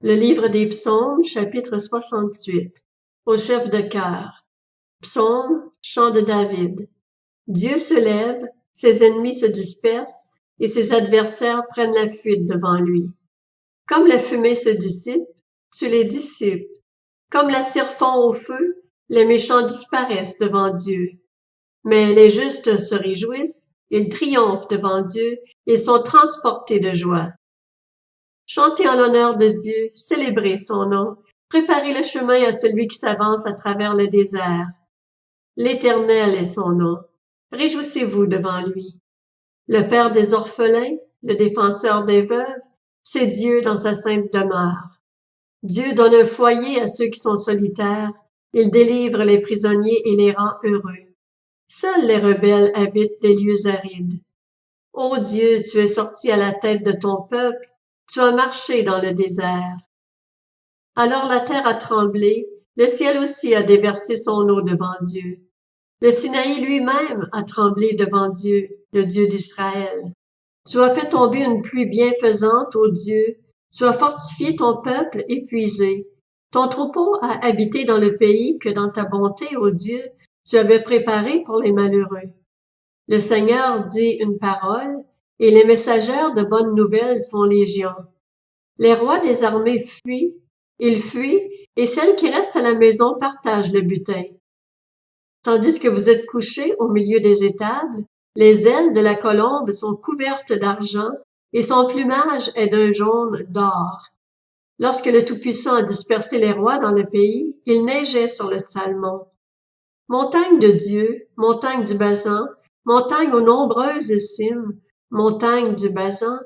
Le livre des Psaumes, chapitre 68. Au chef de chœur. Psaume, chant de David. Dieu se lève, ses ennemis se dispersent, et ses adversaires prennent la fuite devant lui. Comme la fumée se dissipe, tu les dissipes. Comme la cire fond au feu, les méchants disparaissent devant Dieu. Mais les justes se réjouissent, ils triomphent devant Dieu, ils sont transportés de joie. Chantez en l'honneur de Dieu, célébrez son nom, préparez le chemin à celui qui s'avance à travers le désert. L'Éternel est son nom. Réjouissez-vous devant lui. Le Père des orphelins, le défenseur des veuves, c'est Dieu dans sa sainte demeure. Dieu donne un foyer à ceux qui sont solitaires. Il délivre les prisonniers et les rend heureux. Seuls les rebelles habitent des lieux arides. Ô Dieu, tu es sorti à la tête de ton peuple, tu as marché dans le désert. Alors la terre a tremblé, le ciel aussi a déversé son eau devant Dieu. Le Sinaï lui-même a tremblé devant Dieu, le Dieu d'Israël. Tu as fait tomber une pluie bienfaisante, ô Dieu. Tu as fortifié ton peuple épuisé. Ton troupeau a habité dans le pays que dans ta bonté, ô Dieu, tu avais préparé pour les malheureux. Le Seigneur dit une parole, et les messagères de bonnes nouvelles sont légion. Les rois des armées fuient, ils fuient, et celles qui restent à la maison partagent le butin. Tandis que vous êtes couchés au milieu des étables, les ailes de la colombe sont couvertes d'argent, et son plumage est d'un jaune d'or. Lorsque le Tout-Puissant a dispersé les rois dans le pays, il neigeait sur le Salmon. Montagne de Dieu, montagne du Basan, montagne aux nombreuses cimes, montagne du Basan,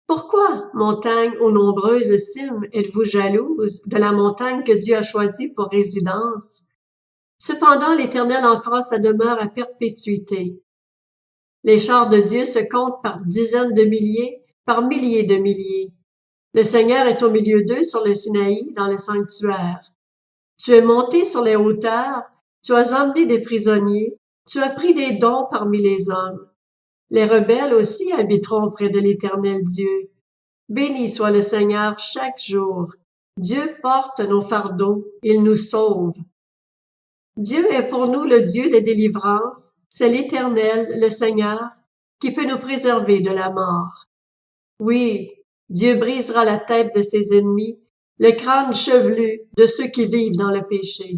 pourquoi, montagne aux nombreuses cimes, êtes-vous jalouse de la montagne que Dieu a choisie pour résidence? Cependant, l'Éternel en fera sa demeure à perpétuité. Les chars de Dieu se comptent par dizaines de milliers, par milliers de milliers. Le Seigneur est au milieu d'eux sur le Sinaï, dans le sanctuaire. Tu es monté sur les hauteurs, tu as emmené des prisonniers, tu as pris des dons parmi les hommes. Les rebelles aussi habiteront près de l'Éternel Dieu. Béni soit le Seigneur chaque jour. Dieu porte nos fardeaux, il nous sauve. Dieu est pour nous le Dieu de délivrance, c'est l'Éternel, le Seigneur, qui peut nous préserver de la mort. Oui, Dieu brisera la tête de ses ennemis, le crâne chevelu de ceux qui vivent dans le péché.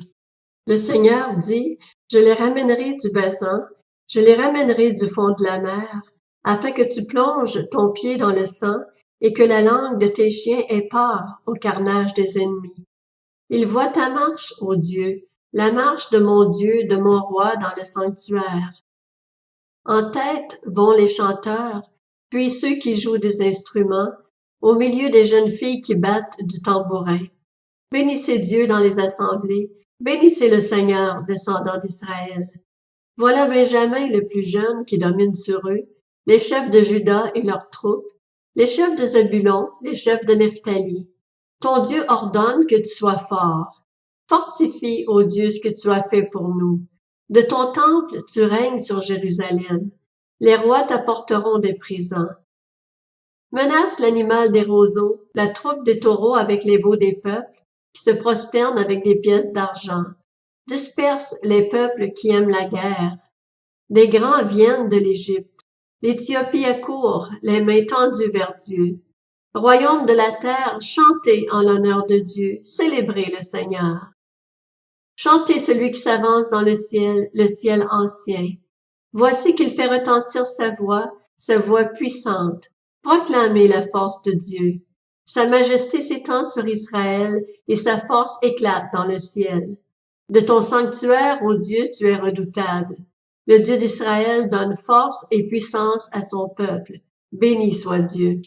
Le Seigneur dit, je les ramènerai du bassin, je les ramènerai du fond de la mer, afin que tu plonges ton pied dans le sang et que la langue de tes chiens ait part au carnage des ennemis. Il voit ta marche, ô Dieu, la marche de mon Dieu, de mon roi dans le sanctuaire. En tête vont les chanteurs, puis ceux qui jouent des instruments, au milieu des jeunes filles qui battent du tambourin. Bénissez Dieu dans les assemblées, bénissez le Seigneur, descendant d'Israël. Voilà Benjamin le plus jeune qui domine sur eux, les chefs de Juda et leurs troupes, les chefs de Zabulon, les chefs de Nephtali. Ton Dieu ordonne que tu sois fort. Fortifie, ô Dieu, ce que tu as fait pour nous. De ton temple, tu règnes sur Jérusalem. Les rois t'apporteront des présents. Menace l'animal des roseaux, la troupe des taureaux avec les veaux des peuples, qui se prosternent avec des pièces d'argent. Disperse les peuples qui aiment la guerre. Des grands viennent de l'Égypte. L'Éthiopie accourt, les mains tendues vers Dieu. Royaume de la terre, chantez en l'honneur de Dieu, célébrez le Seigneur. Chantez celui qui s'avance dans le ciel ancien. Voici qu'il fait retentir sa voix puissante. Proclamez la force de Dieu. Sa majesté s'étend sur Israël et sa force éclate dans le ciel. De ton sanctuaire, ô Dieu, tu es redoutable. Le Dieu d'Israël donne force et puissance à son peuple. Béni soit Dieu.